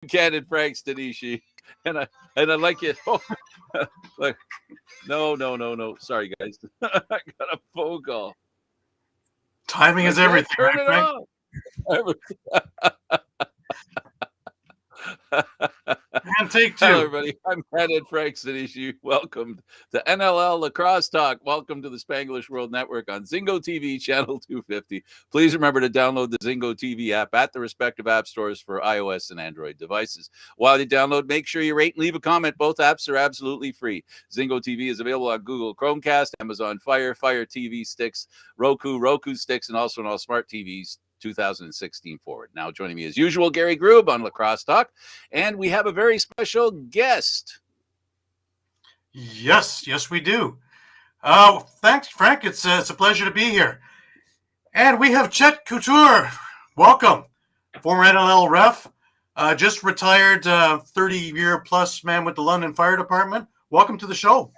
Candid Frank Stanishi, and I like it. Oh, like, no. Sorry, guys. I got a phone call. Timing I is can't everything, turn right, it Frank? off. And take Hello, two. everybody. I'm Candid Frank Stanishi. Welcome to NLL Lacrosse Talk. Welcome to the Spanglish World Network on Zingo TV, channel 250. Please remember to download the Zingo TV app at the respective app stores for iOS and Android devices. While you download, make sure you rate and leave a comment. Both apps are absolutely free. Zingo TV is available on Google Chromecast, Amazon Fire TV sticks, Roku sticks, and also on all smart TVs 2016 forward. Now joining me as usual, Gary Grube on Lacrosse Talk. And we have a very special guest. Yes, we do. Thanks, Frank. It's a pleasure to be here. And we have Chet Couture. Welcome. Former NLL ref, just retired 30-year-plus man with the London Fire Department. Welcome to the show.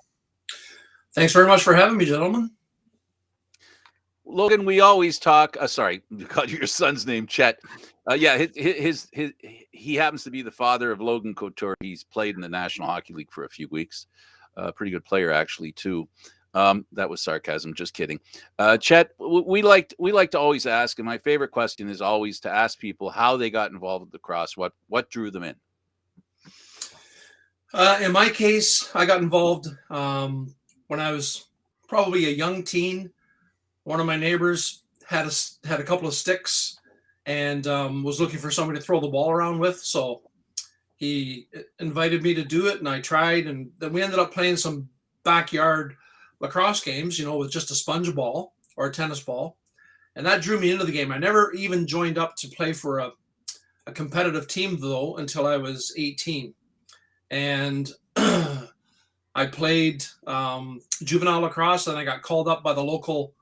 Thanks very much for having me, gentlemen. Logan, we always talk. Sorry, you called your son's name Chet. Yeah, he happens to be the father of Logan Couture. He's played in the National Hockey League for a few weeks. Pretty good player, actually, too. That was sarcasm. Just kidding. Chet, we like to always ask, and my favorite question is always to ask people how they got involved with lacrosse. What drew them in? In my case, I got involved when I was probably a young teen. One of my neighbors had a couple of sticks and was looking for somebody to throw the ball around with. So he invited me to do it, and I tried. And then we ended up playing some backyard lacrosse games, with just a sponge ball or a tennis ball. And that drew me into the game. I never even joined up to play for a competitive team, though, until I was 18. And I played juvenile lacrosse, and I got called up by the local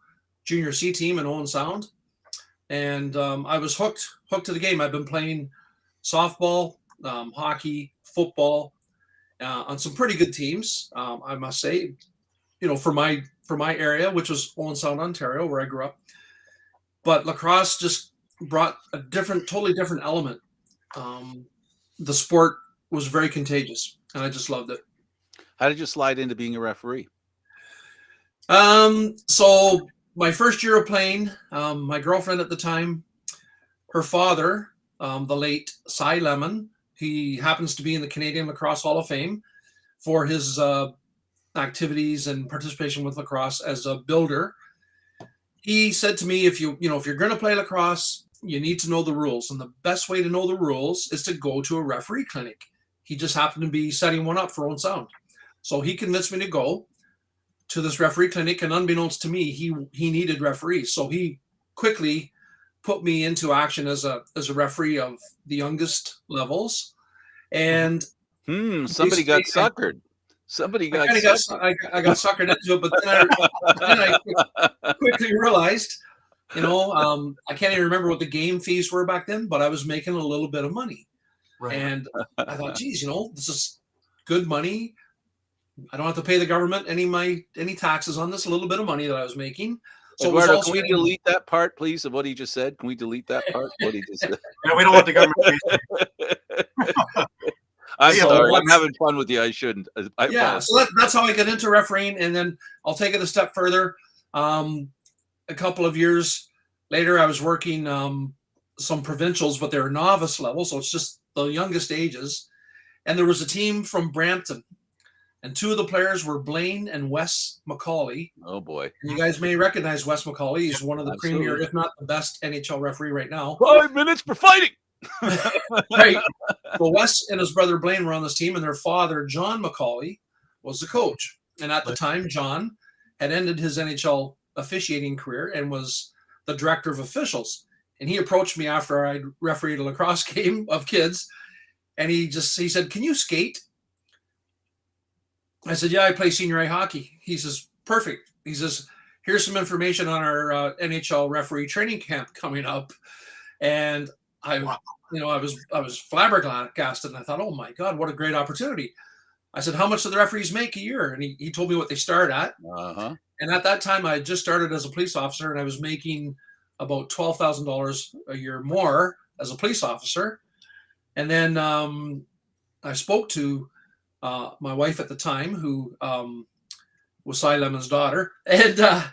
junior C team in Owen Sound, and I was hooked to the game. I've been playing softball, hockey, football on some pretty good teams, I must say. For my area, which was Owen Sound, Ontario, where I grew up. But lacrosse just brought a totally different element. The sport was very contagious, and I just loved it. How did you slide into being a referee? So my first year of playing, my girlfriend at the time, her father, the late Cy Lemon, he happens to be in the Canadian Lacrosse Hall of Fame for his activities and participation with lacrosse as a builder. He said to me, if you're going to play lacrosse, you need to know the rules. And the best way to know the rules is to go to a referee clinic. He just happened to be setting one up for Owen Sound. So he convinced me to go to this referee clinic, and unbeknownst to me, he needed referees. So he quickly put me into action as a referee of the youngest levels. And somebody got suckered. Somebody got suckered. I got suckered into it, but then I quickly realized, I can't even remember what the game fees were back then, but I was making a little bit of money. Right. And I thought, geez, this is good money. I don't have to pay the government any taxes on this little bit of money that I was making. So Eduardo, can we delete that part, please, of what he just said? Can we delete that part? What he just said? Yeah, we don't want the government. I'm sorry. I'm having fun with you. I shouldn't. So that's how I got into refereeing, and then I'll take it a step further. A couple of years later, I was working some provincials, but they're novice level, so it's just the youngest ages. And there was a team from Brampton, and two of the players were Blaine and Wes McCauley. Oh, boy. And you guys may recognize Wes McCauley. He's one of the premier, if not the best NHL referee right now. 5 minutes for fighting. Right. Well, Wes and his brother Blaine were on this team, and their father, John McCauley, was the coach. And at the time, John had ended his NHL officiating career and was the director of officials. And he approached me after I refereed a lacrosse game of kids, and he said, "Can you skate?" I said, "Yeah, I play senior A hockey." He says, "Perfect." He says, "Here's some information on our NHL referee training camp coming up." And I was flabbergasted, and I thought, "Oh my God, what a great opportunity!" I said, "How much do the referees make a year?" And he told me what they start at. Uh-huh. And at that time, I had just started as a police officer, and I was making about $12,000 a year more as a police officer. And then I spoke to my wife at the time, who was Cy Lemon's daughter, and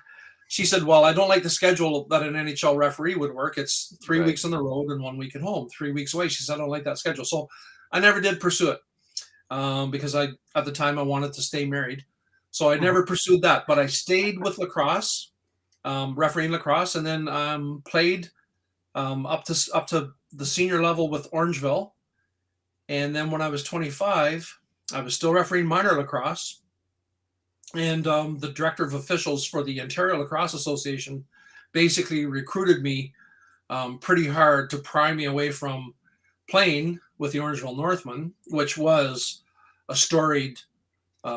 she said, "Well, I don't like the schedule that an NHL referee would work. It's 3 Right. weeks on the road and 1 week at home, 3 weeks away." She said, "I don't like that schedule." So I never did pursue it because at the time I wanted to stay married. So I never pursued that, but I stayed with lacrosse, refereeing lacrosse, and then played up to the senior level with Orangeville. And then when I was 25, I was still refereeing minor lacrosse. And the director of officials for the Ontario Lacrosse Association basically recruited me pretty hard to pry me away from playing with the Orangeville Northmen, which was a storied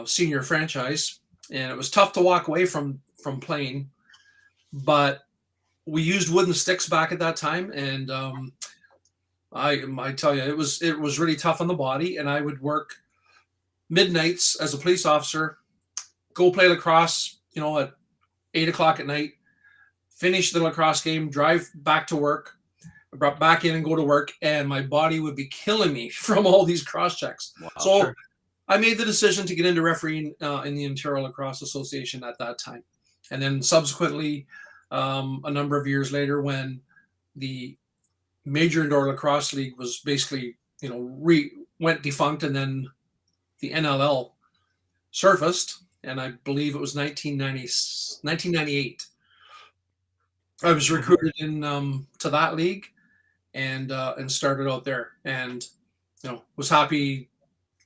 senior franchise. And it was tough to walk away from playing, but we used wooden sticks back at that time. And I tell you, it was really tough on the body. And I would work midnights as a police officer, go play lacrosse, at 8 o'clock at night, finish the lacrosse game, drive back to work, brought back in and go to work, and my body would be killing me from all these cross checks. Wow. So Sure. I made the decision to get into refereeing in the Ontario Lacrosse Association at that time. And then subsequently, a number of years later, when the Major Indoor Lacrosse League was basically, went defunct, and then the NLL surfaced, and I believe it was 1998. I was recruited in to that league, and started out there, and was happy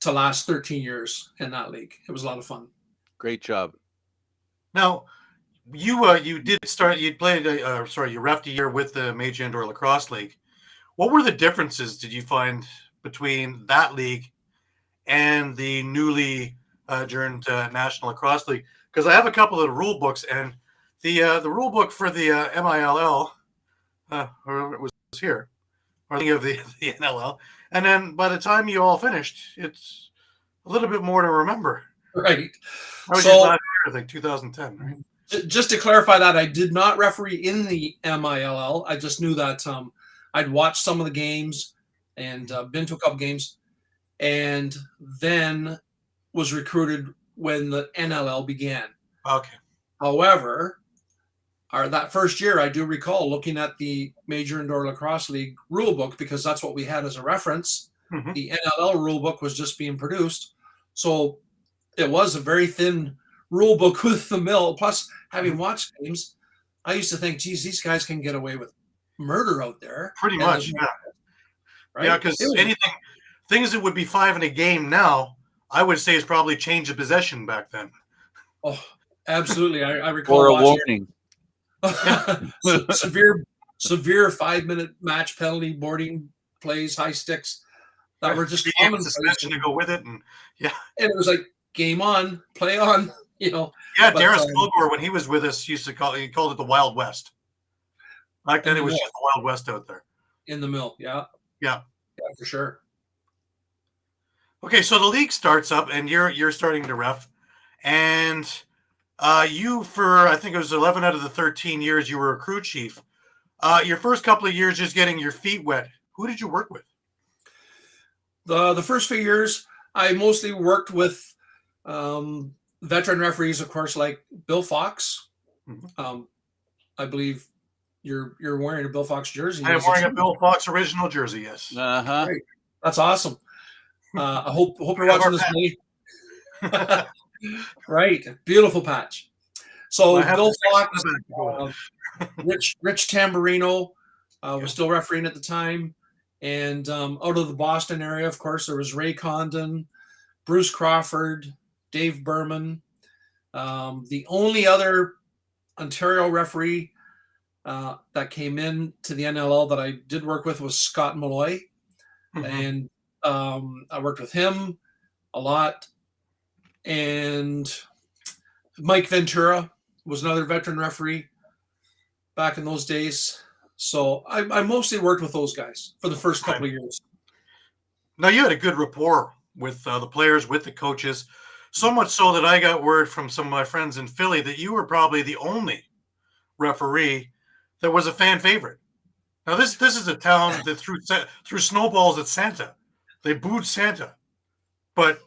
to last 13 years in that league. It was a lot of fun. Great job. Now, you did start. You played. You refed a year with the Major Indoor Lacrosse League. What were the differences did you find between that league and the newly adjourned National Lacrosse League? Because I have a couple of the rule books, and the rule book for the MILL, or it was here, or thinking of the NLL, and then by the time you all finished, it's a little bit more to remember. Right. I was So- just last year, I think 2010, right? Just to clarify that, I did not referee in the MILL. I just knew that I'd watched some of the games and been to a couple games, and then was recruited when the NLL began. Okay. However, that first year, I do recall looking at the Major Indoor Lacrosse League rulebook, because that's what we had as a reference. Mhm. The NLL rulebook was just being produced, so it was a very thin rule book with the mill. Plus, having watched games, I used to think, geez, these guys can get away with murder out there. Pretty And much, there's- yeah. Right? Yeah, because It was- things that would be 5 in a game now, I would say is probably change of possession back then. Oh, absolutely. I recall Or a watching warning. severe 5-minute match penalty, boarding plays, high sticks that were just 3 game commonplace. suspension to go with it, and And it was like, game on, play on, yeah, But, Darren Kilgore, when he was with us, he called it the Wild West. Back then, In it the was mill. just the Wild West out there. in the mill. Yeah. Yeah. Yeah, for sure. Okay, so the league starts up, and you're starting to ref, and you, for I think it was 11 out of the 13 years you were a crew chief. Your first couple of years just getting your feet wet. Who did you work with? The first few years, I mostly worked with veteran referees, of course, like Bill Fox. Mhm. I believe you're wearing a Bill Fox jersey. I am wearing a Bill Fox original jersey. Yes. Uh-huh. Right. That's awesome. I hope you're Have watching our this, buddy. Right, beautiful patch. So I have Bill to fix Fox, the back to go with it. Rich Tamburino was still refereeing at the time, and out of the Boston area, of course, there was Ray Condon, Bruce Crawford, Dave Berman. The only other Ontario referee that came in to the NLL that I did work with was Scott Malloy, Mhm. and I worked with him a lot. And Mike Ventura was another veteran referee back in those days. So I mostly worked with those guys for the first couple of years. Now, you had a good rapport with the players, with the coaches, so much so that I got word from some of my friends in Philly that you were probably the only referee that was a fan favorite. Now this is a town that threw snowballs at Santa. They booed Santa, but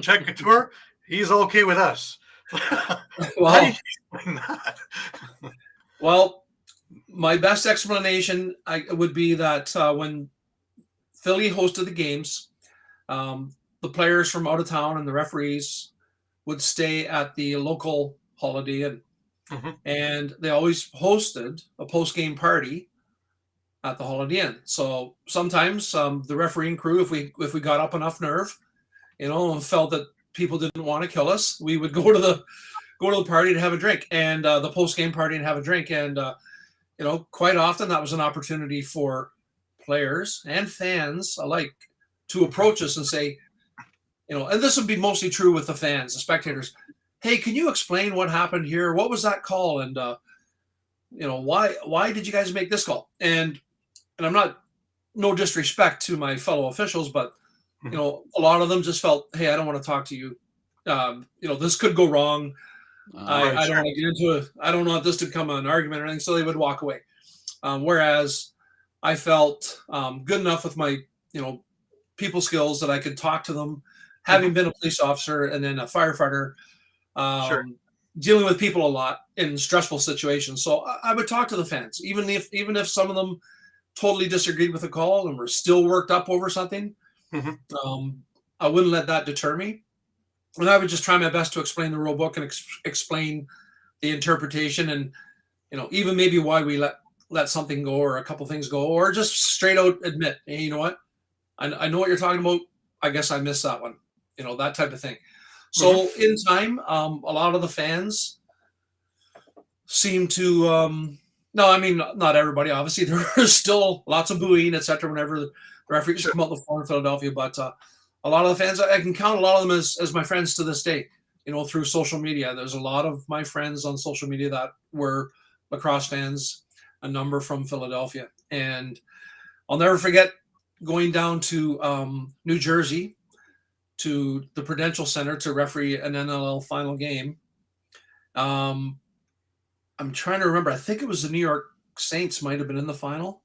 Chet Couture, he's okay with us. How do you Well, explain that? well, my best explanation would be that when Philly hosted the games, the players from out of town and the referees would stay at the local Holiday Inn, Mhm. and they always hosted a post-game party at the Holiday Inn. So sometimes the refereeing crew, if we got up enough nerve, and felt that people didn't want to kill us, we would go to the party to have a drink, and the post-game party and have a drink, and quite often that was an opportunity for players and fans alike to approach us and say, and this would be mostly true with the fans, the spectators. Hey, can you explain what happened here? What was that call? And why did you guys make this call? And I'm not, no disrespect to my fellow officials, but a lot of them just felt, hey, I don't want to talk to you. This could go wrong. I don't want to get into it. I don't want this to become an argument or anything. So they would walk away. Whereas I felt good enough with my, people skills that I could talk to them, having been a police officer and then a firefighter, dealing with people a lot in stressful situations. So I would talk to the fans, even if some of them totally disagreed with the call and were still worked up over something. I wouldn't let that deter me. And I would just try my best to explain the rule book and explain the interpretation and, even maybe why we let something go or a couple things go, or just straight out admit, hey, you know what? I know what you're talking about. I guess I missed that one, that type of thing. So in time, a lot of the fans seem to, no, I mean, not everybody, obviously. There's still lots of booing, etc. whenever the referees come out the floor in Philadelphia. But a lot of the fans, I can count a lot of them as my friends to this day, through social media. There's a lot of my friends on social media that were lacrosse fans, a number from Philadelphia. And I'll never forget going down to New Jersey to the Prudential Center to referee an NLL final game. I'm trying to remember. I think it was the New York Saints might have been in the final.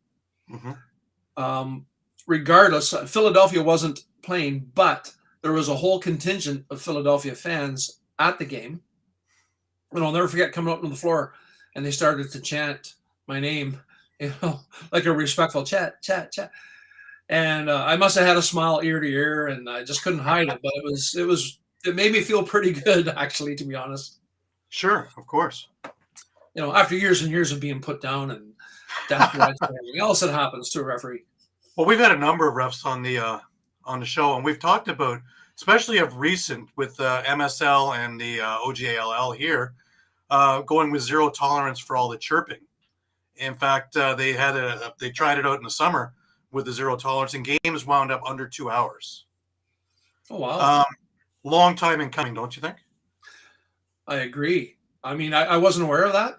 Regardless, Philadelphia wasn't playing, but there was a whole contingent of Philadelphia fans at the game. And I'll never forget coming up to the floor and they started to chant my name, like a respectful chat. And I must have had a smile ear to ear, and I just couldn't hide it. But it made me feel pretty good, actually, to be honest. Sure, of course. After years and years of being put down and death threats and everything else that happens to a referee. Well, we've had a number of refs on the show, and we've talked about, especially of recent, with MSL and the OGALL here, going with zero tolerance for all the chirping. In fact, they tried it out in the summer with the zero tolerance, and games wound up under 2 hours. Oh, wow. Long time in coming, don't you think? I agree. I mean, I wasn't aware of that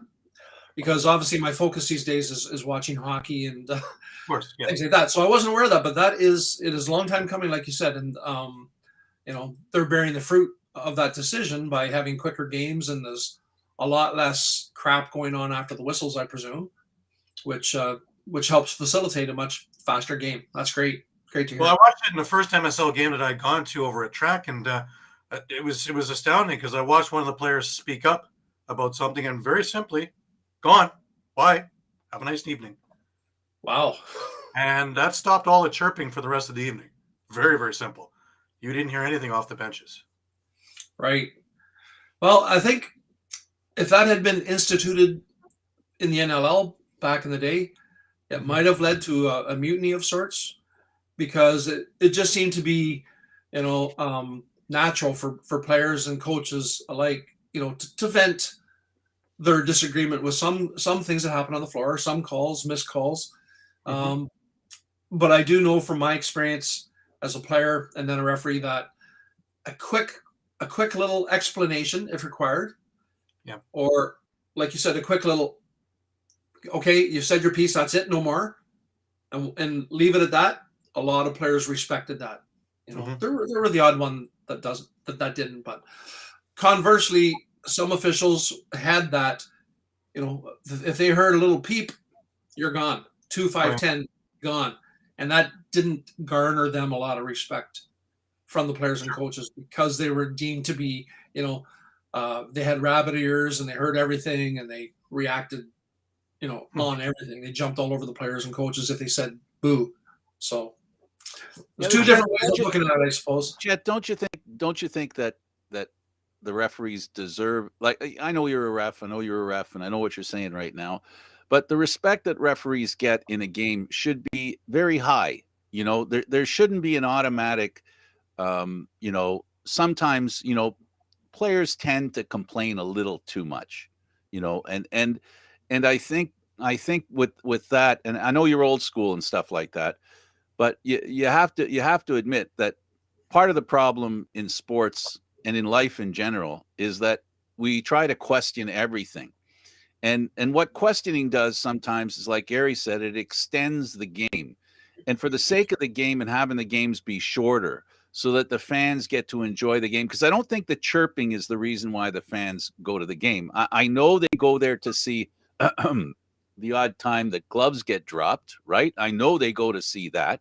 because obviously my focus these days is watching hockey and of course, yeah. things like that. So I wasn't aware of that, but it is a long time coming, like you said. And, they're bearing the fruit of that decision by having quicker games, and there's a lot less crap going on after the whistles, I presume, which helps facilitate a much faster game. That's great. Great to hear. Well, I watched it in the first MSL game that I'd gone to over at track, and it was astounding because I watched one of the players speak up about something and very simply, "Gone. Bye. Have a nice evening." Wow. And that stopped all the chirping for the rest of the evening. Very, very simple. You didn't hear anything off the benches. Right. Well, I think if that had been instituted in the NLL back in the day, it might have led to a mutiny of sorts, because it just seemed to be, natural for players and coaches alike, to vent their disagreement with some things that happen on the floor, some calls, missed calls. But I do know from my experience as a player and then a referee that a quick little explanation, if required, or like you said, a quick little, okay, you said your piece, that's it, no more, and leave it at that. A lot of players respected that. There were the odd one that didn't, but conversely, some officials had that. If they heard a little peep, you're gone. 2, 5, 10, gone. And that didn't garner them a lot of respect from the players and coaches because they were deemed to be, they had rabbit ears and they heard everything and they reacted, on everything. They jumped all over the players and coaches if they said boo. So there's two different ways of looking at it, I suppose. Chet, don't you think that the referees deserve, like, I know you're a ref, and I know what you're saying right now, but the respect that referees get in a game should be very high. There shouldn't be an automatic, sometimes, players tend to complain a little too much, and I think with that, and I know you're old school and stuff like that, but you have to admit that part of the problem in sports and in life in general is that we try to question everything. And what questioning does sometimes is, like Gary said, it extends the game. And for the sake of the game and having the games be shorter so that the fans get to enjoy the game, because I don't think the chirping is the reason why the fans go to the game. I know they go there to see the odd time that gloves get dropped, right? I know they go to see that,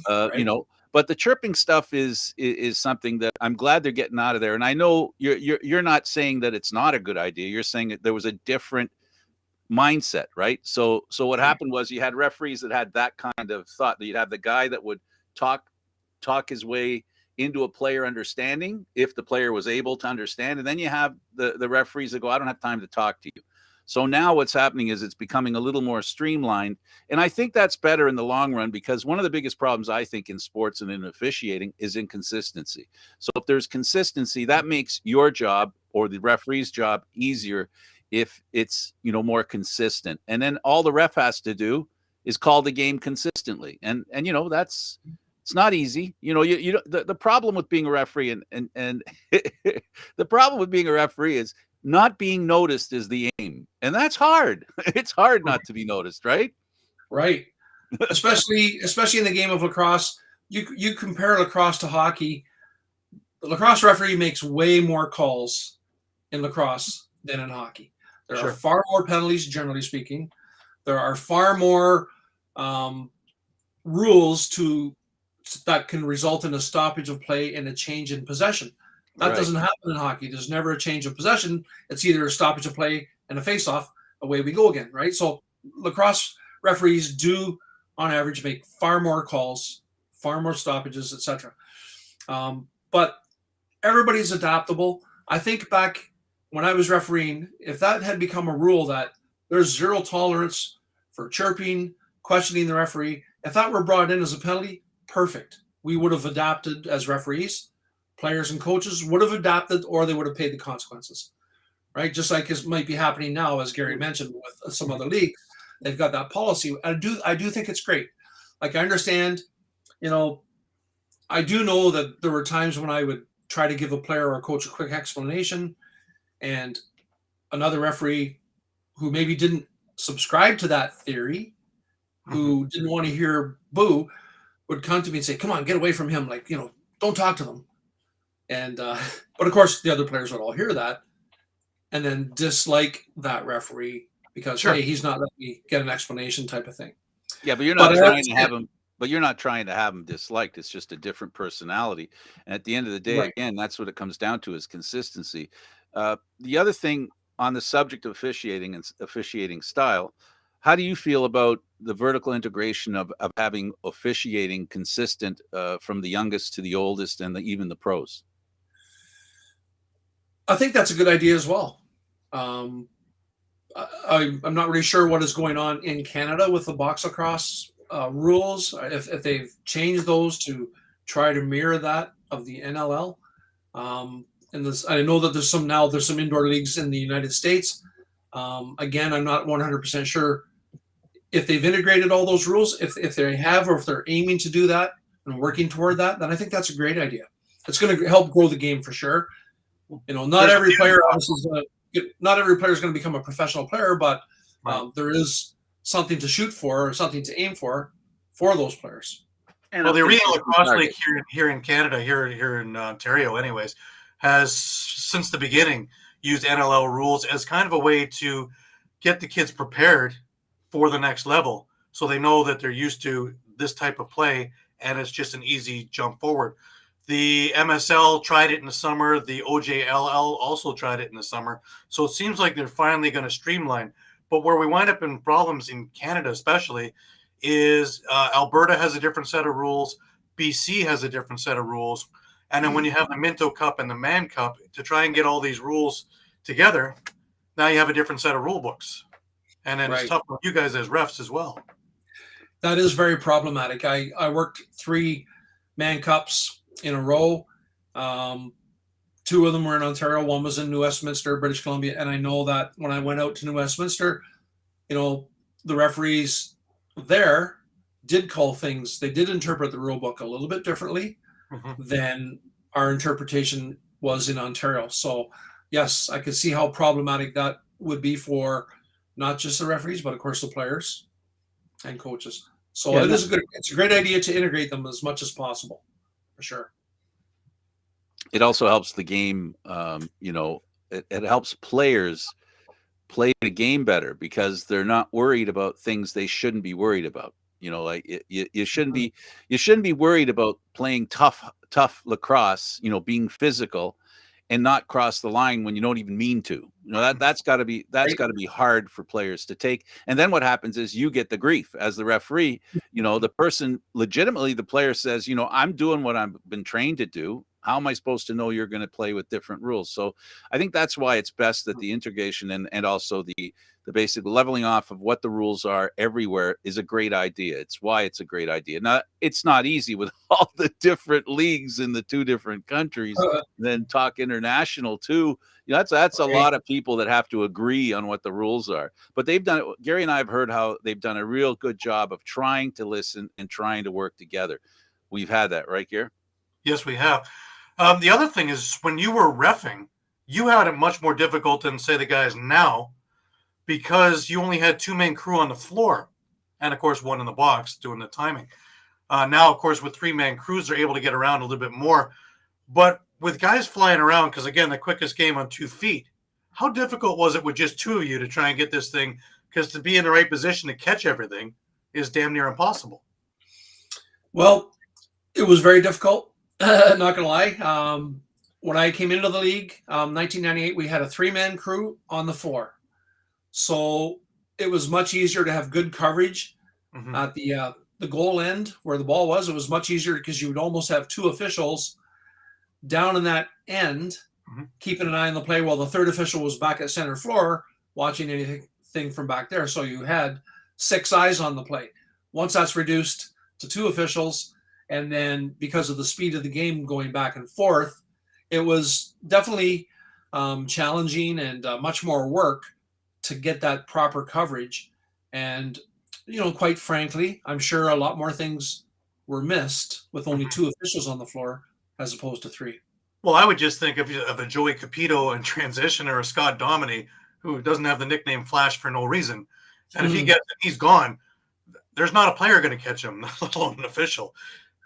Right. but the chirping stuff is something that I'm glad they're getting out of there. And I know you're not saying that it's not a good idea. You're saying that there was a different mindset, right? So what happened was you had referees that had that kind of thought, that you'd have the guy that would talk his way into a player understanding if the player was able to understand, and then you have the referees that go, I don't have time to talk to you. So now what's happening is it's becoming a little more streamlined. And I think that's better in the long run, because one of the biggest problems I think in sports and in officiating is inconsistency. So if there's consistency, that makes your job or the referee's job easier if it's, more consistent. And then all the ref has to do is call the game consistently. And that's, it's not easy. The problem with being a referee and the problem with being a referee is not being noticed is the aim. And that's hard. It's hard not to be noticed, right? Right. Especially in the game of lacrosse. You compare lacrosse to hockey. The lacrosse referee makes way more calls in lacrosse than in hockey. There are far more penalties, generally speaking. There are far more rules that can result in a stoppage of play and a change in possession. That doesn't happen in hockey. There's never a change of possession. It's either a stoppage of play and a face-off. Away we go again, right? So lacrosse referees do, on average, make far more calls, far more stoppages, etc. But everybody's adaptable. I think back when I was refereeing, if that had become a rule that there's zero tolerance for chirping, questioning the referee, if that were brought in as a penalty, perfect. We would have adapted as referees. Players and coaches would have adapted, or they would have paid the consequences, right? Just like it might be happening now, as Gary mentioned, with some other leagues. They've got that policy. I do think it's great. Like, I understand, I do know that there were times when I would try to give a player or a coach a quick explanation, and another referee who maybe didn't subscribe to that theory, who didn't want to hear boo, would come to me and say, come on, get away from him. Like, don't talk to them. And but of course the other players would all hear that and then dislike that referee because hey, he's not letting me get an explanation, type of thing. Yeah, but you're not trying to have him. But you're not trying to have him disliked. It's just a different personality. And at the end of the day, again, that's what it comes down to, is consistency. The other thing on the subject of officiating and officiating style, how do you feel about the vertical integration of having officiating consistent from the youngest to the oldest and even the pros? I think that's a good idea as well. I'm not really sure what is going on in Canada with the box lacrosse rules, if they've changed those to try to mirror that of the NLL. I know that there's some indoor leagues in the United States. Again, I'm not 100% sure if they've integrated all those rules. If they have, or if they're aiming to do that and working toward that, then I think that's a great idea. It's going to help grow the game for sure. Not every player is going to become a professional player, but there is something to shoot for, or something to aim for those players. And the Arena Lacrosse League here in Canada, here in Ontario, anyways, has since the beginning used NLL rules as kind of a way to get the kids prepared for the next level. so they know that they're used to this type of play, and it's just an easy jump forward. The MSL tried it in the summer. The OJLL also tried it in the summer. So it seems like they're finally going to streamline. But where we wind up in problems in Canada, especially, is Alberta has a different set of rules. BC has a different set of rules. And then when you have the Minto Cup and the Man Cup, to try and get all these rules together, now you have a different set of rule books. And then it's tough for you guys as refs as well. That is very problematic. I worked 3 Man Cups in a row. 2 of them were in Ontario. One was in New Westminster, British Columbia. And I know that when I went out to New Westminster, the referees there did call things. They did interpret the rule book a little bit differently than our interpretation was in Ontario. So yes, I could see how problematic that would be for not just the referees, but of course the players and coaches. So it's a great idea to integrate them as much as possible, for sure. It also helps the game. It helps players play the game better because they're not worried about things they shouldn't be worried about. You shouldn't be worried about playing tough lacrosse. Being physical and not cross the line when you don't even mean to. That's got to be hard for players to take. And then what happens is you get the grief as the referee. The person legitimately, the player says, I'm doing what I've been trained to do. How am I supposed to know you're going to play with different rules? So I think that's why it's best that the integration and also the basic leveling off of what the rules are everywhere is a great idea. It's why it's a great idea. Now, it's not easy with all the different leagues in the 2 different countries. Then talk international too. That's a lot of people that have to agree on what the rules are. But Gary and I have heard how they've done a real good job of trying to listen and trying to work together. We've had that, right, Gary? Yes, we have. The other thing is when you were reffing, you had it much more difficult than, say, the guys now, because you only had 2 main crew on the floor and, of course, 1 in the box doing the timing. Now, of course, with 3-man crews, they're able to get around a little bit more. But with guys flying around, because, again, the quickest game on 2 feet, how difficult was it with just 2 of you to try and get this thing? Because to be in the right position to catch everything is damn near impossible. Well, it was very difficult. Not going to lie. When I came into the league, 1998, we had a 3-man crew on the floor. So it was much easier to have good coverage at the goal end where the ball was. It was much easier because you would almost have 2 officials down in that end, keeping an eye on the play while the 3rd official was back at center floor watching anything from back there. So you had 6 eyes on the play. Once that's reduced to 2 officials, and then because of the speed of the game going back and forth, it was definitely challenging and much more work to get that proper coverage. And, quite frankly, I'm sure a lot more things were missed with only 2 officials on the floor as opposed to 3. Well, I would just think of a Joey Capito in transition or a Scott Dominey who doesn't have the nickname Flash for no reason. And if he gets it, he's gone. There's not a player going to catch him, let alone an official.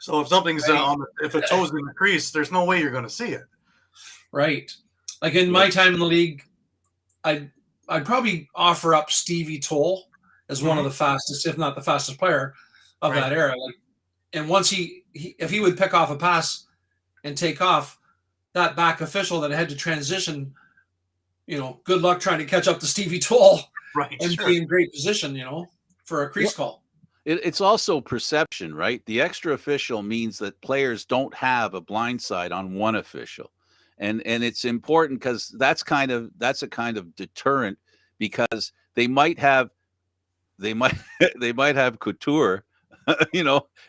So if something's if a toe's in the crease, there's no way you're going to see it. Right. Like in my time in the league, I'd probably offer up Stevie Toll as one of the fastest, if not the fastest player of that era. And once if he would pick off a pass and take off, that back official that had to transition, good luck trying to catch up to Stevie Toll and be in great position, for a crease call. It's also perception, right? The extra official means that players don't have a blind side on one official. And it's important because that's a kind of deterrent, because they might have Couture,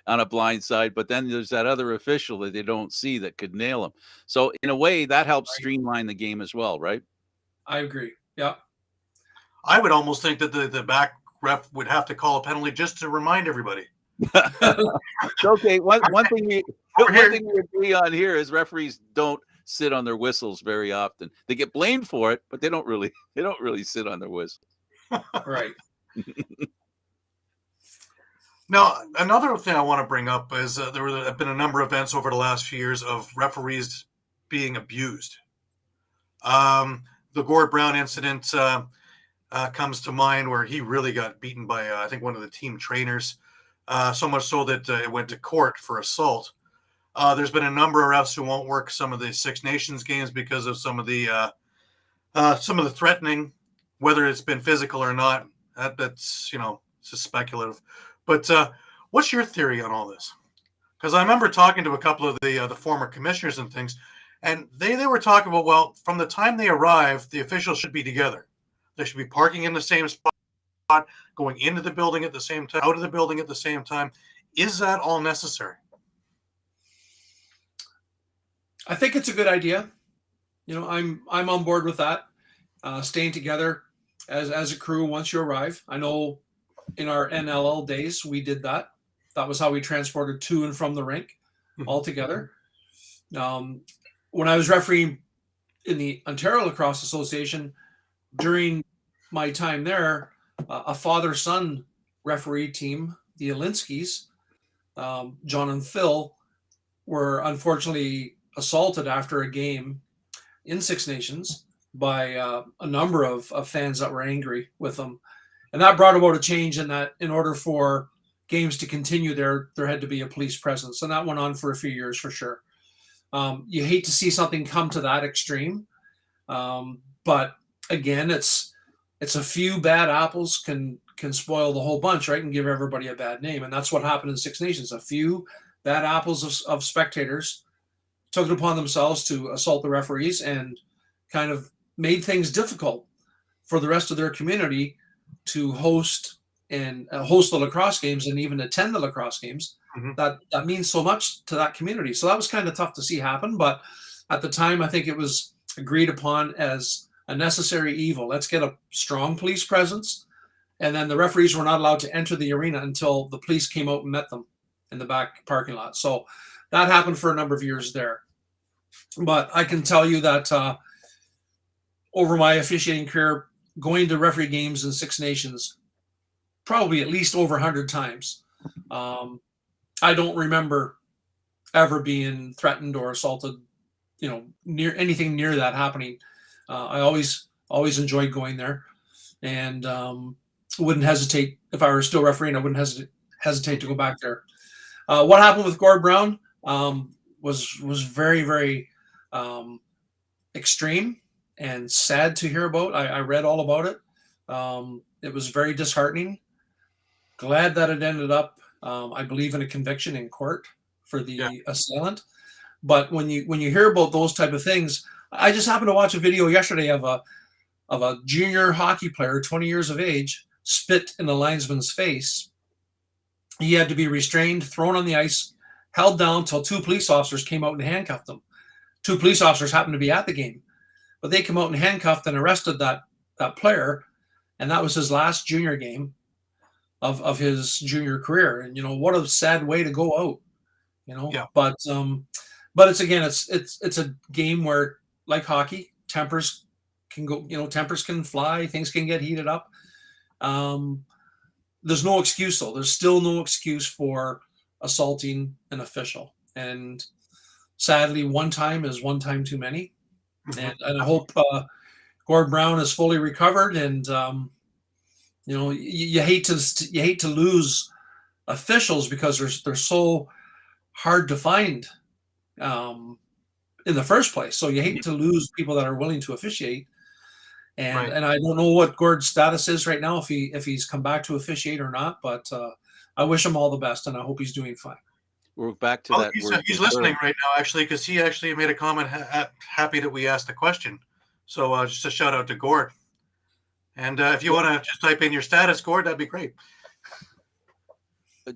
on a blind side, but then there's that other official that they don't see that could nail them. So in a way that helps streamline the game as well, right? I agree. Yeah. I would almost think that the back ref would have to call a penalty just to remind everybody. Okay. One thing we agree on here is referees don't sit on their whistles very often. They get blamed for it, but they don't really sit on their whistles. Right. Now, another thing I want to bring up is there have been a number of events over the last few years of referees being abused. The Gord Brown incident, comes to mind, where he really got beaten by, I think, one of the team trainers, so much so that it went to court for assault. There's been a number of refs who won't work some of the Six Nations games because of some of the threatening, whether it's been physical or not. That's it's just speculative. But what's your theory on all this? Because I remember talking to a couple of the former commissioners and things, and they were talking about, well, from the time they arrive, the officials should be together. They should be parking in the same spot, going into the building at the same time, out of the building at the same time. Is that all necessary? I think it's a good idea. I'm on board with that. Staying together as a crew once you arrive. I know in our NLL days we did that. That was how we transported to and from the rink all together. When I was refereeing in the Ontario Lacrosse Association, during my time there, a father-son referee team, the Alinskis, John and Phil, were unfortunately assaulted after a game in Six Nations by a number of fans that were angry with them. And that brought about a change in that in order for games to continue, there had to be a police presence. And that went on for a few years for sure. You hate to see something come to that extreme. But again, it's a few bad apples can spoil the whole bunch, right? And give everybody a bad name. And that's what happened in Six Nations. A few bad apples of spectators took it upon themselves to assault the referees and kind of made things difficult for the rest of their community to host the lacrosse games and even attend the lacrosse games. Mm-hmm. That means so much to that community. So that was kind of tough to see happen. But at the time, I think it was agreed upon as a necessary evil. Let's get a strong police presence. And then the referees were not allowed to enter the arena until the police came out and met them in the back parking lot. So that happened for a number of years there. But I can tell you that over my officiating career, going to referee games in Six Nations, probably at least over 100 times. I don't remember ever being threatened or assaulted, near anything near that happening. I always enjoyed going there, and wouldn't hesitate if I were still refereeing. I wouldn't hesitate to go back there. What happened with Gord Brown was very, very extreme and sad to hear about. I read all about it. It was very disheartening. Glad that it ended up, I believe, in a conviction in court for the assailant. But when you hear about those type of things, I just happened to watch a video yesterday of a junior hockey player, 20 years of age, spit in a linesman's face. He had to be restrained, thrown on the ice, held down till two police officers came out and handcuffed him. Two police officers happened to be at the game, but they came out and handcuffed and arrested that player, and that was his last junior game of his junior career. And what a sad way to go out, But it's a game where, like hockey, tempers can go, tempers can fly, things can get heated up. There's no excuse though. There's still no excuse for assaulting an official. And sadly, one time is one time too many. And I hope Gord Brown is fully recovered. And you hate to lose officials because they're so hard to find in the first place. So you hate to lose people that are willing to officiate. And I don't know what Gord's status is right now, if he's come back to officiate or not. But I wish him all the best, and I hope he's doing fine. We're back to that. He's listening right now, actually, because he actually made a comment. Happy that we asked the question. So just a shout out to Gord. And if you want to just type in your status, Gord, that'd be great.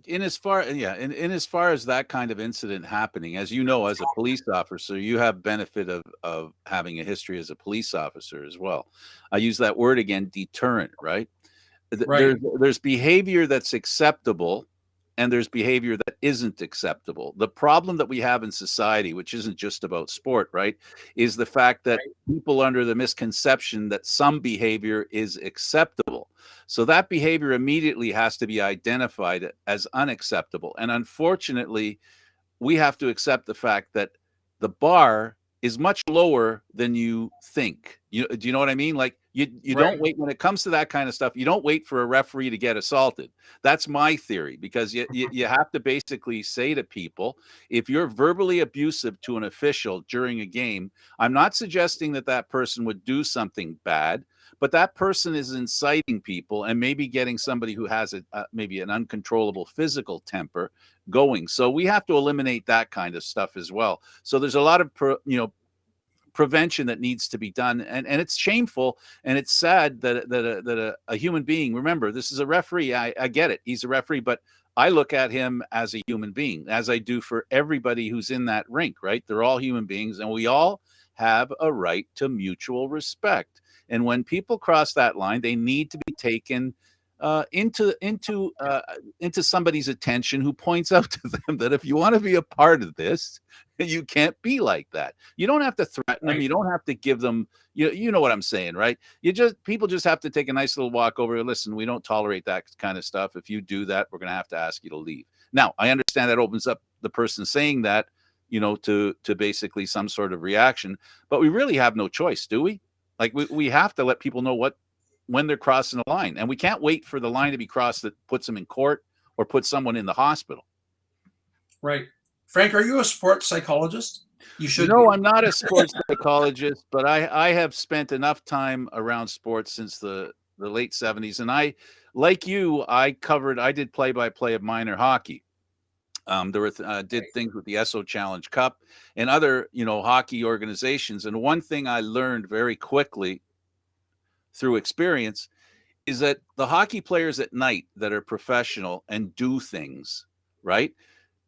In as far as that kind of incident happening, as you know, as a police officer, you have benefit of having a history as a police officer as well. I use that word again, deterrent, right? There's behavior that's acceptable, and there's behavior that isn't acceptable. The problem that we have in society, which isn't just about sport, right, is the fact that people are under the misconception that some behavior is acceptable. So that behavior immediately has to be identified as unacceptable. And unfortunately, we have to accept the fact that the bar is much lower than you think. Do you know what I mean? Like, You don't wait when it comes to that kind of stuff. You don't wait for a referee to get assaulted. That's my theory, because you have to basically say to people, if you're verbally abusive to an official during a game, I'm not suggesting that that person would do something bad, but that person is inciting people and maybe getting somebody who has maybe an uncontrollable physical temper going. So we have to eliminate that kind of stuff as well. So there's a lot of prevention that needs to be done, and it's shameful and it's sad that a human being, remember, this is a referee, I get it, he's a referee, but I look at him as a human being, as I do for everybody who's in that rink, right? They're all human beings, and we all have a right to mutual respect. And when people cross that line, they need to be taken into somebody's attention, who points out to them that if you want to be a part of this, you can't be like that. You don't have to threaten them. You don't have to give them, you know what I'm saying, right? People just have to take a nice little walk over. Listen, we don't tolerate that kind of stuff. If you do that, we're going to have to ask you to leave. Now, I understand that opens up the person saying that, to basically some sort of reaction, but we really have no choice, do we? Like we have to let people know when they're crossing the line, and we can't wait for the line to be crossed that puts them in court or puts someone in the hospital. Right. Frank, are you a sports psychologist? You should. No, I'm not a sports psychologist, but I have spent enough time around sports since the late 70s. And I, like you, I did play-by-play of minor hockey. Did things with the ESO Challenge Cup and other, hockey organizations. And one thing I learned very quickly through experience is that the hockey players at night that are professional and do things, right?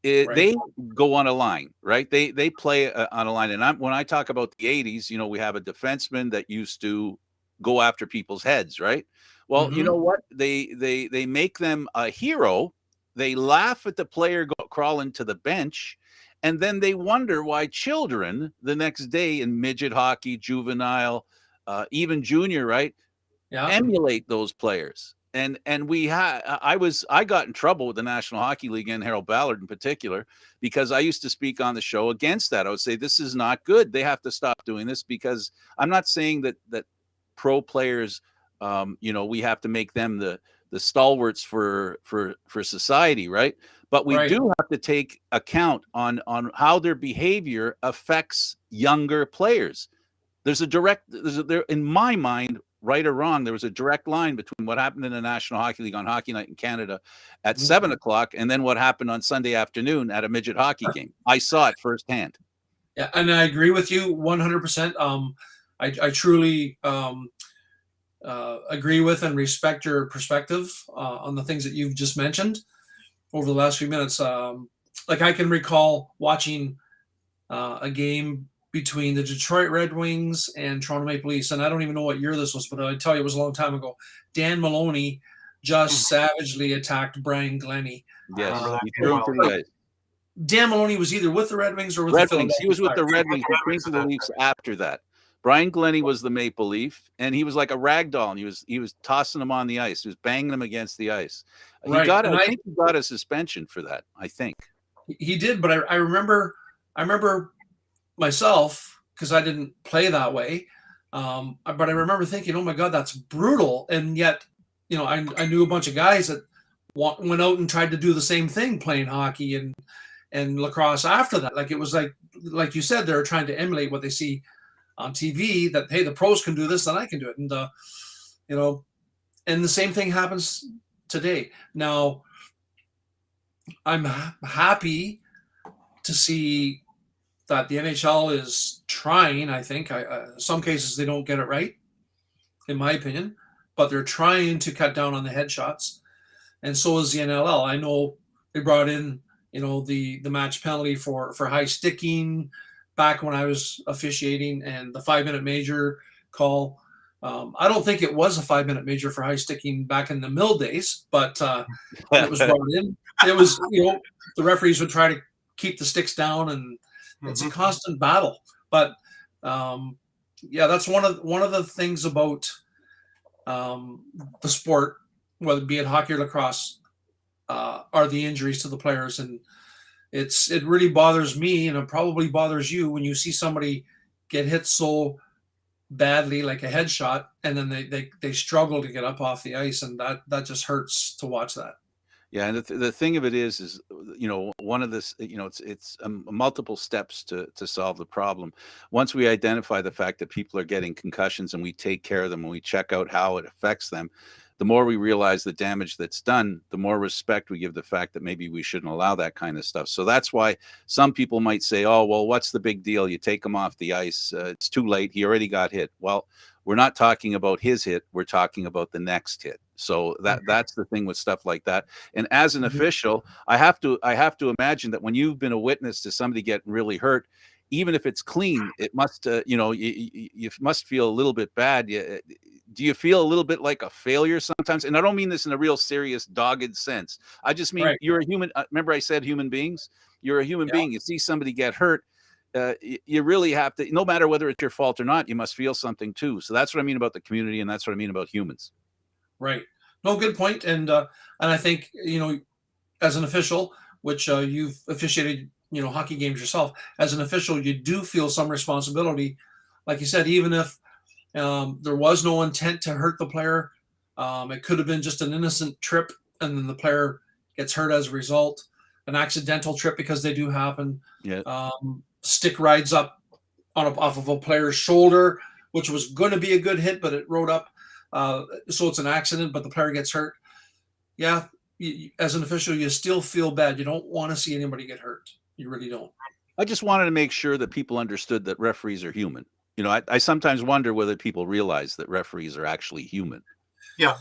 They go on a line, right? They play on a line. And when I talk about the 80s, we have a defenseman that used to go after people's heads, right? Well, you know what? They make them a hero. They laugh at the player crawling to the bench, and then they wonder why children the next day in midget hockey, juvenile, even junior, right? Yeah. Emulate those players. And I got in trouble with the National Hockey League and Harold Ballard in particular, because I used to speak on the show against that. I would say, this is not good. They have to stop doing this, because I'm not saying that pro players, we have to make them the stalwarts for society, right? But we do have to take account on how their behavior affects younger players. In my mind, right or wrong, there was a direct line between what happened in the National Hockey League on Hockey Night in Canada at 7 o'clock and then what happened on Sunday afternoon at a midget hockey game. I saw it firsthand. Yeah, and I agree with you 100%. I truly agree with and respect your perspective on the things that you've just mentioned over the last few minutes. Like, I can recall watching a game between the Detroit Red Wings and Toronto Maple Leafs, and I don't even know what year this was, but I tell you, it was a long time ago. Dan Maloney just savagely attacked Brian Glennie. Yes, he threw him to the ice. Dan Maloney was either with the Red Wings or with Red the Wings. He was with the Red Wings. He came to the Leafs after that. Brian Glennie was the Maple Leaf, and he was like a rag doll, and he was tossing them on the ice. He was banging them against the ice. I think he got a suspension for that. I think he did, but I remember myself, because I didn't play that way, but I remember thinking, oh my God, that's brutal. And yet, I knew a bunch of guys that went out and tried to do the same thing, playing hockey and lacrosse after that. Like, it was like you said, they're trying to emulate what they see on TV, that, hey, the pros can do this, then I can do it. And, and the same thing happens today. Now, I'm happy to see that the NHL is trying. I think some cases they don't get it right, in my opinion, but they're trying to cut down on the headshots, and so is the NLL. I know they brought in, the match penalty for high sticking back when I was officiating, and the 5-minute major call. I don't think it was a 5-minute major for high sticking back in the mill days, but it was brought in. It was, the referees would try to keep the sticks down, and it's a constant battle. But that's one of the things about the sport, whether it be it hockey or lacrosse, are the injuries to the players. And it really bothers me, and it probably bothers you, when you see somebody get hit so badly, like a headshot, and then they struggle to get up off the ice, and that just hurts to watch that. Yeah, and the thing of it is, one of this, it's multiple steps to solve the problem. Once we identify the fact that people are getting concussions and we take care of them and we check out how it affects them, the more we realize the damage that's done, the more respect we give the fact that maybe we shouldn't allow that kind of stuff. So that's why some people might say, "Oh, well, what's the big deal? You take him off the ice. It's too late. He already got hit." Well, we're not talking about his hit. We're talking about the next hit. So that's the thing with stuff like that. And as an official, I have to imagine that when you've been a witness to somebody getting really hurt, even if it's clean, it must, you must feel a little bit bad. Do you feel a little bit like a failure sometimes? And I don't mean this in a real serious, dogged sense. I just mean you're a human. Remember I said human beings? You're a human being. You see somebody get hurt. You really have to, no matter whether it's your fault or not, you must feel something too. So that's what I mean about the community, and that's what I mean about humans. Right. No, good point. And I think, as an official, which you've officiated, hockey games yourself, as an official, you do feel some responsibility. Like you said, even if there was no intent to hurt the player, it could have been just an innocent trip, and then the player gets hurt as a result, an accidental trip, because they do happen. Yeah. Stick rides up off of a player's shoulder, which was going to be a good hit, but it rode up. So it's an accident, but the player gets hurt. Yeah, as an official, you still feel bad. You don't want to see anybody get hurt. You really don't. I just wanted to make sure that people understood that referees are human. I sometimes wonder whether people realize that referees are actually human. Yeah.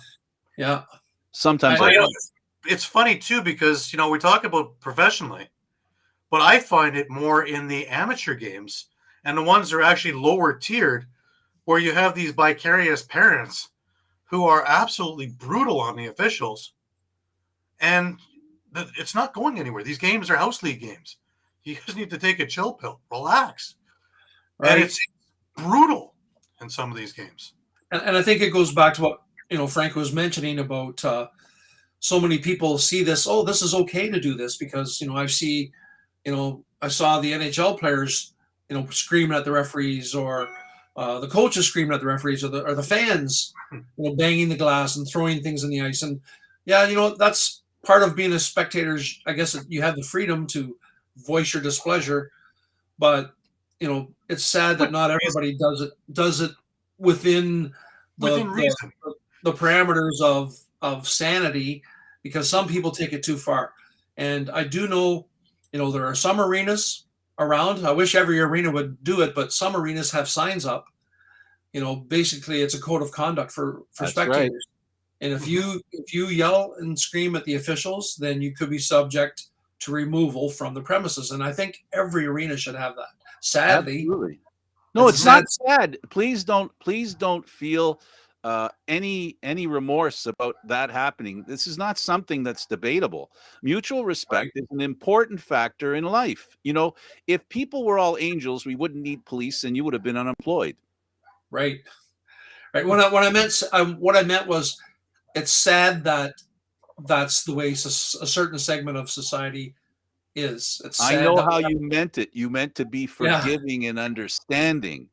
Yeah. Sometimes it's funny too, because, we talk about professionally, but I find it more in the amateur games and the ones that are actually lower tiered, where you have these vicarious parents who are absolutely brutal on the officials, and it's not going anywhere. These games are house league games. You just need to take a chill pill, relax. Right. And it's brutal in some of these games. And I think it goes back to what, Frank was mentioning about so many people see this, oh, this is okay to do this, because, I saw the NHL players, screaming at the referees, or the coaches screaming at the referees, or the fans, banging the glass and throwing things in the ice. And yeah, that's part of being a spectator. I guess you have the freedom to voice your displeasure, but it's sad that not everybody does it within reason, the parameters of sanity, because some people take it too far. And I do know, there are some arenas around. I wish every arena would do it, but some arenas have signs up. Basically it's a code of conduct for spectators. Right. And if you yell and scream at the officials, then you could be subject to removal from the premises. And I think every arena should have that. Sadly. Absolutely. No, it's not sad. Please don't feel any remorse about that happening. This is not something that's debatable. Mutual respect is an important factor in life. If people were all angels, we wouldn't need police, and you would have been unemployed. Right. What I meant was, it's sad that that's the way a certain segment of society is. It's sad. I know how you meant it. You meant to be forgiving and understanding.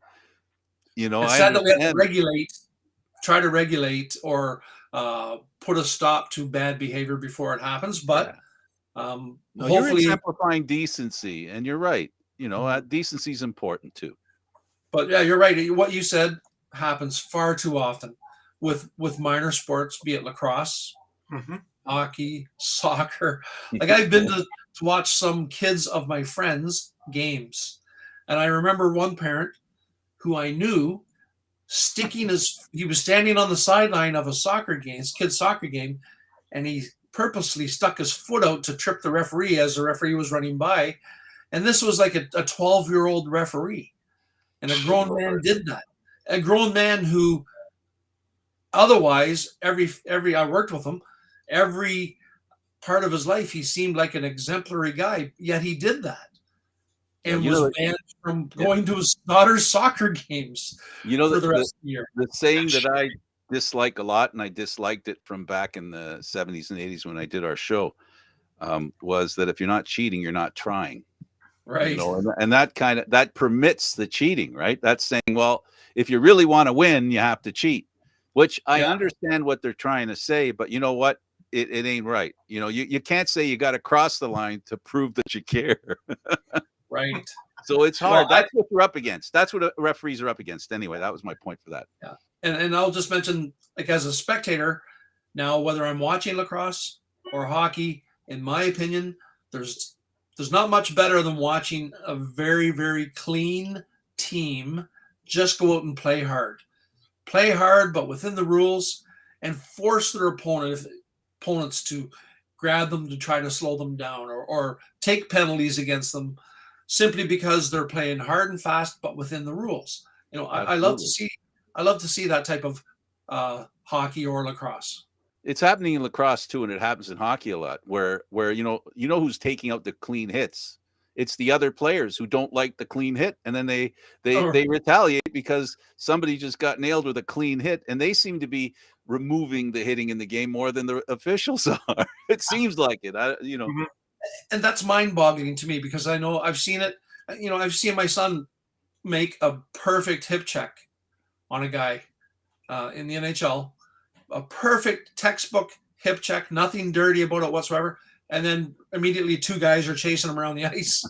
It's sad that we have to try to regulate or put a stop to bad behavior before it happens. But hopefully, you're exemplifying decency, and you're right. Decency is important too. But yeah, you're right. What you said happens far too often with minor sports, be it lacrosse, hockey, soccer. Like, I've been to watch some kids of my friends' games, and I remember one parent who I knew he was standing on the sideline of a kid's soccer game, and he purposely stuck his foot out to trip the referee as the referee was running by. And this was like a 12-year-old referee, and a grown man did that. A grown man who otherwise, I worked with him, every part of his life, he seemed like an exemplary guy, yet he did that. And was banned from going to his daughter's soccer games for the rest of the year. The saying that I dislike a lot, and I disliked it from back in the 70s and 80s when I did our show, was that if you're not cheating, you're not trying. Right. And that permits the cheating, right? That's saying, well, if you really want to win, you have to cheat, which I understand what they're trying to say, but you know what? It ain't right. You can't say you got to cross the line to prove that you care. Right. So it's hard. Well, That's what we're up against. That's what referees are up against. Anyway, that was my point for that. Yeah. And I'll just mention, like, as a spectator, now, whether I'm watching lacrosse or hockey, in my opinion, there's not much better than watching a very, very clean team just go out and play hard. Play hard, but within the rules, and force their opponents to grab them to try to slow them down, or take penalties against them simply because they're playing hard and fast, but within the rules. I love to see that type of hockey or lacrosse. It's happening in lacrosse too, and it happens in hockey a lot, where who's taking out the clean hits. It's the other players who don't like the clean hit, and then they retaliate because somebody just got nailed with a clean hit, and they seem to be removing the hitting in the game more than the officials are. It seems like it. And that's mind-boggling to me, because I know I've seen it. I've seen my son make a perfect hip check on a guy in the NHL, a perfect textbook hip check, nothing dirty about it whatsoever. And then immediately two guys are chasing him around the ice.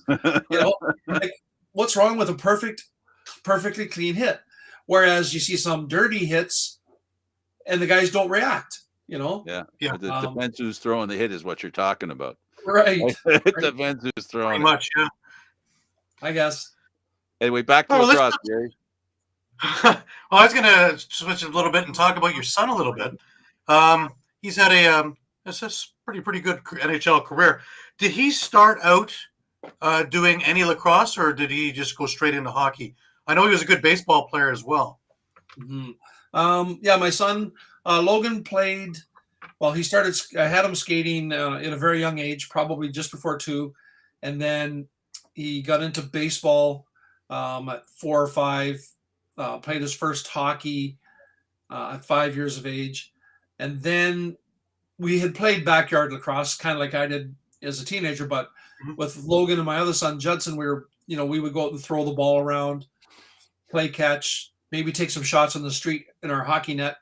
Like, what's wrong with a perfectly clean hit? Whereas you see some dirty hits and the guys don't react, Yeah. The depends who's throwing the hit is what you're talking about. Right. It depends who's throwing Pretty much, yeah. I guess. Anyway, back to lacrosse, Gary. Well, I was going to switch a little bit and talk about your son a little bit. He's had a pretty good NHL career. Did he start out doing any lacrosse, or did he just go straight into hockey? I know he was a good baseball player as well. Mm-hmm. My son Logan played. Well, I had him skating at a very young age, probably just before 2, and then he got into baseball at 4 or 5. Played his first hockey at 5 years of age. And then we had played backyard lacrosse, kind of like I did as a teenager. But with Logan and my other son, Judson, we would go out and throw the ball around, play catch, maybe take some shots on the street in our hockey net.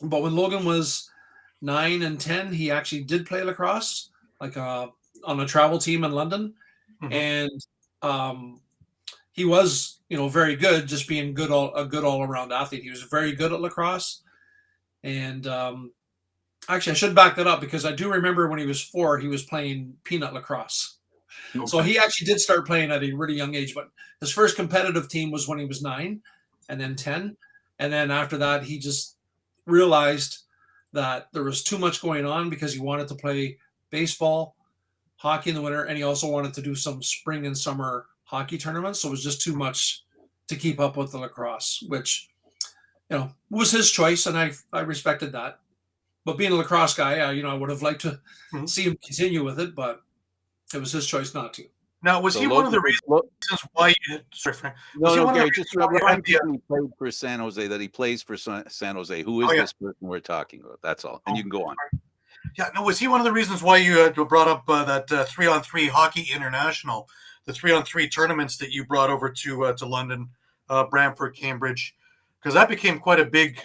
But when Logan was 9 and 10, he actually did play lacrosse, like on a travel team in London. And he was, very good, just being a good all-around athlete. He was very good at lacrosse. And actually, I should back that up, because I do remember when he was 4, he was playing peanut lacrosse. Okay. So he actually did start playing at a really young age. But his first competitive team was when he was 9, and then 10. And then after that, he just realized that there was too much going on, because he wanted to play baseball, hockey in the winter, and he also wanted to do some spring and summer hockey tournaments. So it was just too much to keep up with the lacrosse, which, was his choice, and I respected that. But being a lacrosse guy, I would have liked to see him continue with it, but it was his choice not to. Now, was he one of the reasons why you... Sorry, Frank. No, Gary, just remind people he played for San Jose, that he plays for San Jose. Who is this person we're talking about? That's all. And you can go on. Yeah, no, was he one of the reasons why you brought up that 3-on-3 Hockey International, the 3-on-3 tournaments that you brought over to London, Brantford, Cambridge? Because that became quite a big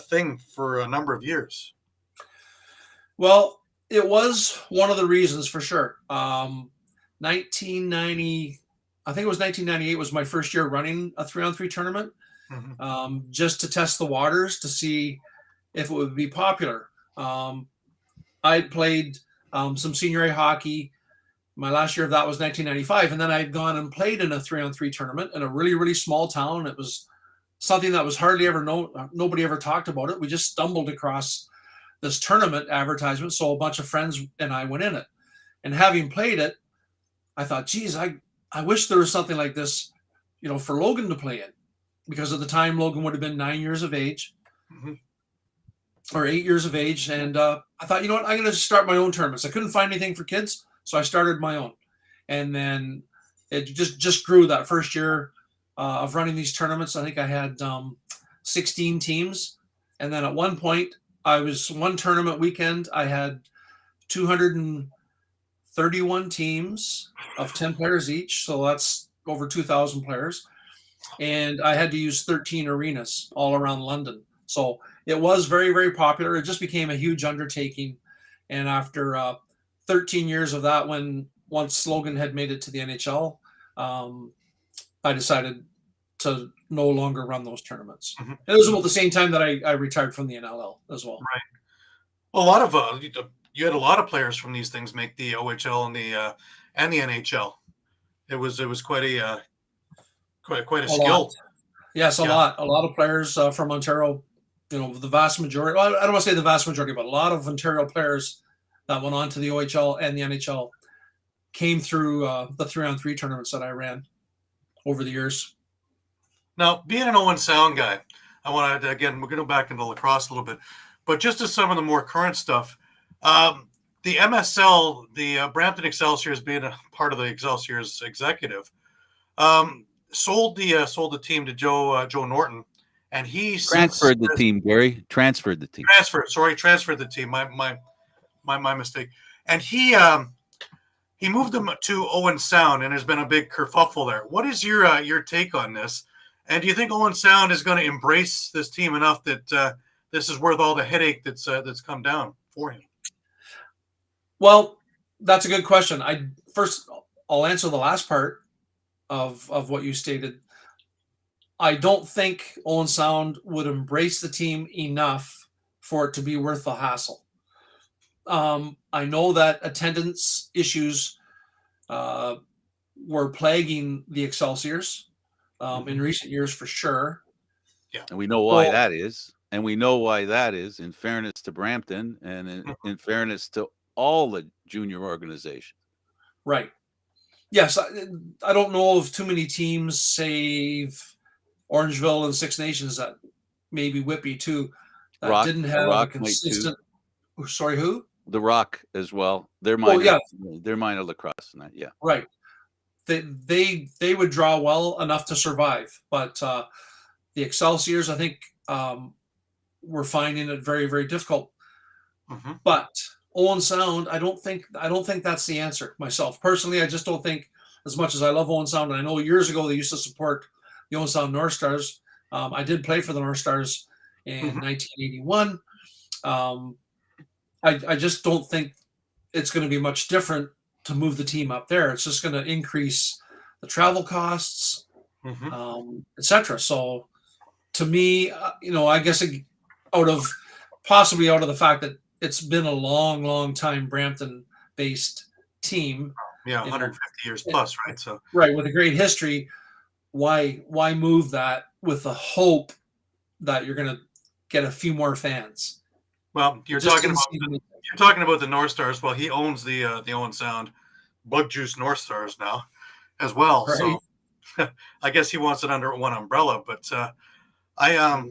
thing for a number of years. Well, it was one of the reasons for sure. 1990, I think it was 1998 was my first year running a 3-on-3 tournament, just to test the waters to see if it would be popular. I played some senior A hockey. My last year of that was 1995, and then I'd gone and played in a 3-on-3 tournament in a really, really small town. It was something that was hardly ever nobody ever talked about it. We just stumbled across this tournament advertisement, so a bunch of friends and I went in it. And having played it, I thought, geez, I wish there was something like this, for Logan to play in, because at the time Logan would have been 9 years of age, or 8 years of age, and I thought, I'm going to start my own tournaments. I couldn't find anything for kids, so I started my own, and then it just grew. That first year of running these tournaments, I think I had 16 teams, and then at one point, one tournament weekend, I had 250 31 teams of 10 players each, so that's over 2,000 players. And I had to use 13 arenas all around London. So it was very, very popular. It just became a huge undertaking. And after 13 years of that, once Logan had made it to the NHL, I decided to no longer run those tournaments. Mhm. It was about the same time that I retired from the NLL as well. Right. Well, a lot of you had a lot of players from these things make the OHL and the NHL. It was quite a quite a skill. Lot. Yes, a Yeah. lot. A lot of players from Ontario. The vast majority. Well, I don't want to say the vast majority, but a lot of Ontario players that went on to the OHL and the NHL came through the 3-on-3 tournaments that I ran over the years. Now, being an Owen Sound guy, I want to, again, we're going to go back into lacrosse a little bit, but just to some of the more current stuff, the MSL, the Brampton Excelsiors, being a part of the Excelsiors executive, sold the team to Joe Norton, and he Transferred the team, Gary. Transferred the team. Transferred the team. My mistake. And he moved them to Owen Sound, and there's been a big kerfuffle there. What is your take on this? And do you think Owen Sound is going to embrace this team enough that this is worth all the headache that's come down for him? Well, that's a good question. I'll answer the last part of what you stated. I don't think Owen Sound would embrace the team enough for it to be worth the hassle. I know that attendance issues were plaguing the Excelsiors in recent years for sure. Yeah. And we know why that is. And we know why that is, in fairness to Brampton and in fairness to all the junior organizations. Right. Yes, I don't know of too many teams, save Orangeville and Six Nations, that maybe Whitby too, that didn't have a consistent. Sorry, who? The Rock as well. They're minor. They're minor lacrosse and that. Yeah. Right. They would draw well enough to survive, but the Excelsiors, I think, were finding it very, very difficult. Mm-hmm. But Owen Sound, I don't think that's the answer myself. Personally, I just don't think, as much as I love Owen Sound, and I know years ago they used to support the Owen Sound North Stars. I did play for the North Stars in 1981. I just don't think it's going to be much different to move the team up there. It's just going to increase the travel costs, etc. So to me, I guess possibly out of the fact that it's been a long, long time Brampton-based team. Yeah, 150 years plus, right? So right, with a great history, why move that with the hope that you're going to get a few more fans? Well, you're talking about the North Stars. Well, he owns the Owen Sound Bug Juice North Stars now, as well. Right. So I guess he wants it under one umbrella. But I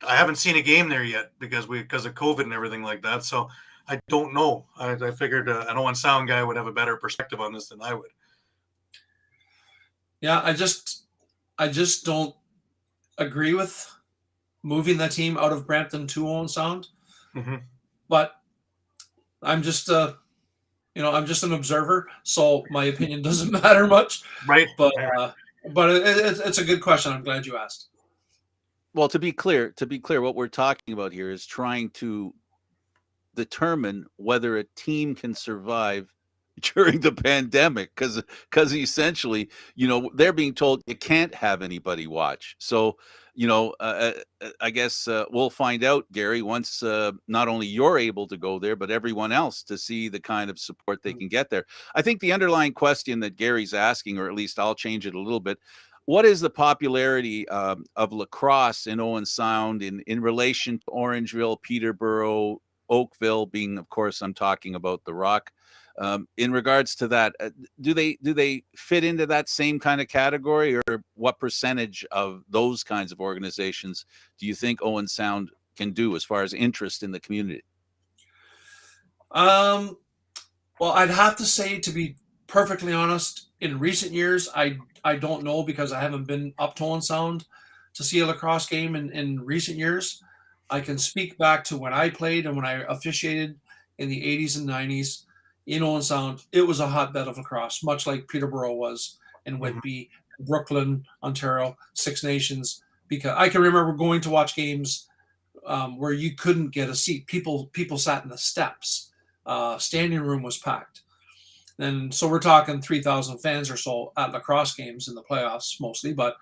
haven't seen a game there yet because of COVID and everything like that. So I don't know. I figured an Owen Sound guy would have a better perspective on this than I would. Yeah, I just don't agree with moving that team out of Brampton to Owen Sound. Mm-hmm. But I'm just I'm just an observer, so my opinion doesn't matter much. Right. But it's a good question. I'm glad you asked. Well, to be clear, what we're talking about here is trying to determine whether a team can survive during the pandemic, because essentially, they're being told you can't have anybody watch. So, I guess we'll find out, Gary, once not only you're able to go there, but everyone else, to see the kind of support they can get there. I think the underlying question that Gary's asking, or at least I'll change it a little bit, what is the popularity of lacrosse in Owen Sound in relation to Orangeville, Peterborough, Oakville, being, of course, I'm talking about the Rock. In regards to that, do they fit into that same kind of category, or what percentage of those kinds of organizations do you think Owen Sound can do as far as interest in the community? Well, I'd have to say, to be perfectly honest, in recent years, I don't know, because I haven't been up to Owen Sound to see a lacrosse game in recent years. I can speak back to when I played and when I officiated in the 80s and 90s in Owen Sound, it was a hotbed of lacrosse, much like Peterborough was in Whitby, Brooklyn, Ontario, Six Nations. Because I can remember going to watch games where you couldn't get a seat. People sat in the steps. Standing room was packed. And so we're talking 3,000 fans or so at lacrosse games in the playoffs mostly, but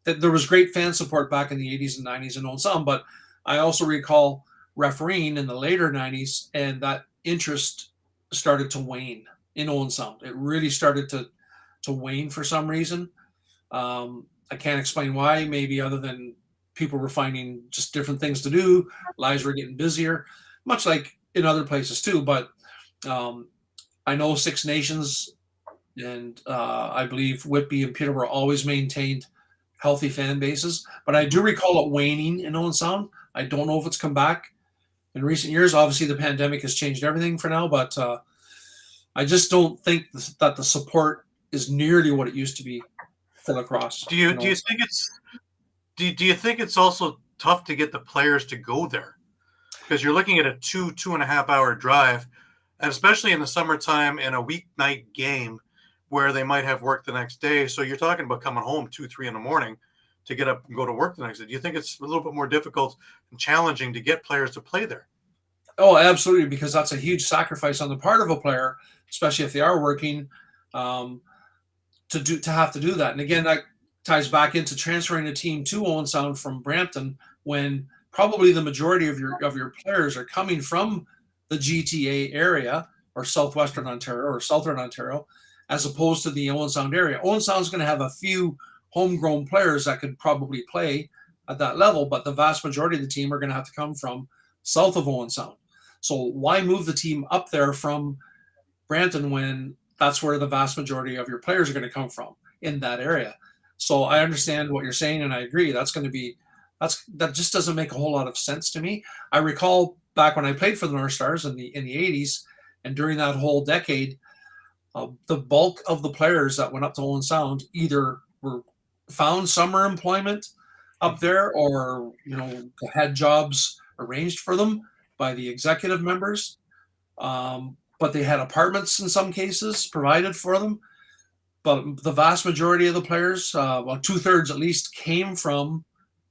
there was great fan support back in the 80s and 90s in Owen Sound. But I also recall refereeing in the later 90s, and that interest started to wane in Owen Sound. It really started to wane for some reason. I can't explain why, maybe other than people were finding just different things to do. Lives were getting busier, much like in other places too. But I know Six Nations and I believe Whitby and Peterborough always maintained healthy fan bases. But I do recall it waning in Owen Sound. I don't know if it's come back in recent years. Obviously, the pandemic has changed everything for now, but I just don't think that the support is nearly what it used to be for lacrosse. Do you think it's also tough to get the players to go there? Because you're looking at a 2.5 hour drive, and especially in the summertime in a weeknight game where they might have work the next day. So you're talking about coming home 2-3 in the morning to get up and go to work the next day. Do you think it's a little bit more difficult and challenging to get players to play there? Oh, absolutely, because that's a huge sacrifice on the part of a player, especially if they are working, to have to do that. And again, that ties back into transferring a team to Owen Sound from Brampton when probably the majority of your players are coming from the GTA area or southwestern Ontario or southern Ontario, as opposed to the Owen Sound area. Owen Sound's going to have a few homegrown players that could probably play at that level, but the vast majority of the team are going to have to come from south of Owen Sound. So why move the team up there from Brampton when that's where the vast majority of your players are going to come from in that area? So I understand what you're saying, and I agree. That just doesn't make a whole lot of sense to me. I recall back when I played for the North Stars in the 80s, and during that whole decade, the bulk of the players that went up to Owen Sound either were found summer employment up there, or had jobs arranged for them by the executive members. But they had apartments in some cases provided for them. But the vast majority of the players, well, 2/3 at least, came from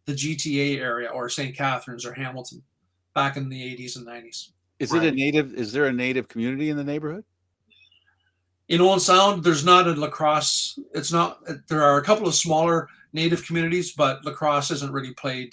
the GTA area or St. Catharines or Hamilton back in the 80s and 90s. Is there a native community in the neighborhood? In Owen Sound, there's not a lacrosse. There are a couple of smaller native communities, but lacrosse isn't really played.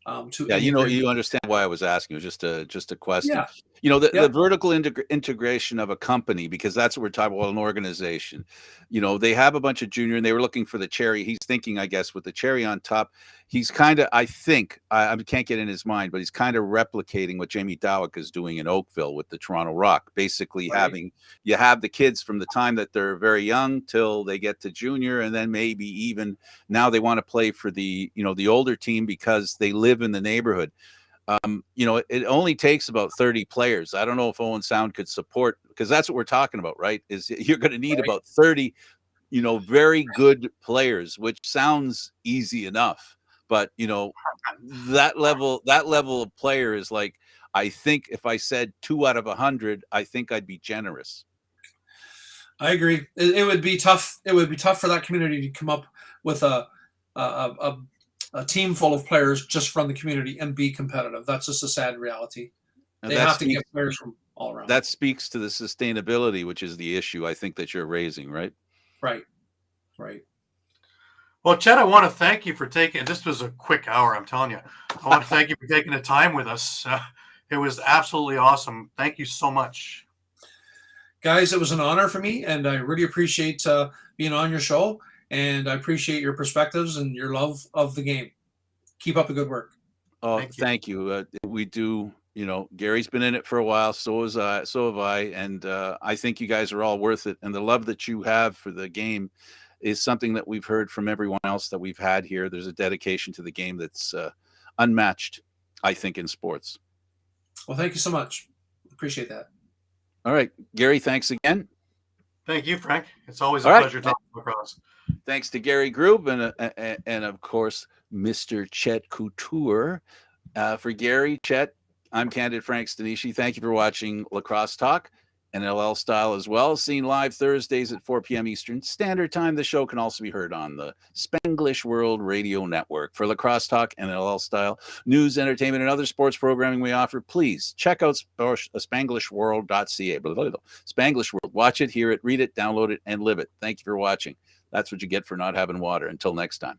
You understand why I was asking. It was just a question. Yeah. The vertical integration of a company, because that's what we're talking about, an organization. They have a bunch of junior, and they were looking for the cherry. He's thinking, I guess, with the cherry on top. He's kind of, I think, I can't get in his mind, but he's kind of replicating what Jamie Dowick is doing in Oakville with the Toronto Rock. Basically, you have the kids from the time that they're very young till they get to junior, and then maybe even now they want to play for the older team because they live in the neighborhood. It only takes about 30 players. I don't know if Owen Sound could support, because that's what we're talking about, right? Is you're going to need about 30, very good players, which sounds easy enough. But, that level of player is like, I think if I said 2 out of 100, I think I'd be generous. I agree. It would be tough. It would be tough for that community to come up with a team full of players just from the community and be competitive. That's just a sad reality. They have to get players from all around. That speaks to the sustainability, which is the issue I think that you're raising, right? Right. Well, Chet, I want to thank you for taking, this was a quick hour, I'm telling you. I want to thank you for taking the time with us. It was absolutely awesome. Thank you so much. Guys, it was an honor for me, and I really appreciate being on your show, and I appreciate your perspectives and your love of the game. Keep up the good work. Oh, thank you. We do, Gary's been in it for a while, so have I, and I think you guys are all worth it, and the love that you have for the game is something that we've heard from everyone else that we've had here. There's a dedication to the game that's unmatched, I think, in sports. Well, thank you so much. Appreciate that. All right, Gary, thanks again. Thank you, Frank. It's always a pleasure talking across. Thanks to Gary Grube and of course, Mr. Chet Couture. For Gary, Chet, I'm Candid Frank Stanishi. Thank you for watching Lacrosse Talk, NLL style as well. Seen live Thursdays at 4 p.m. Eastern Standard Time. The show can also be heard on the Spanglish World Radio Network. For Lacrosse Talk, NLL style, news, entertainment, and other sports programming we offer, please check out spanglishworld.ca. Spanglish World. Watch it, hear it, read it, download it, and live it. Thank you for watching. That's what you get for not having water. Until next time.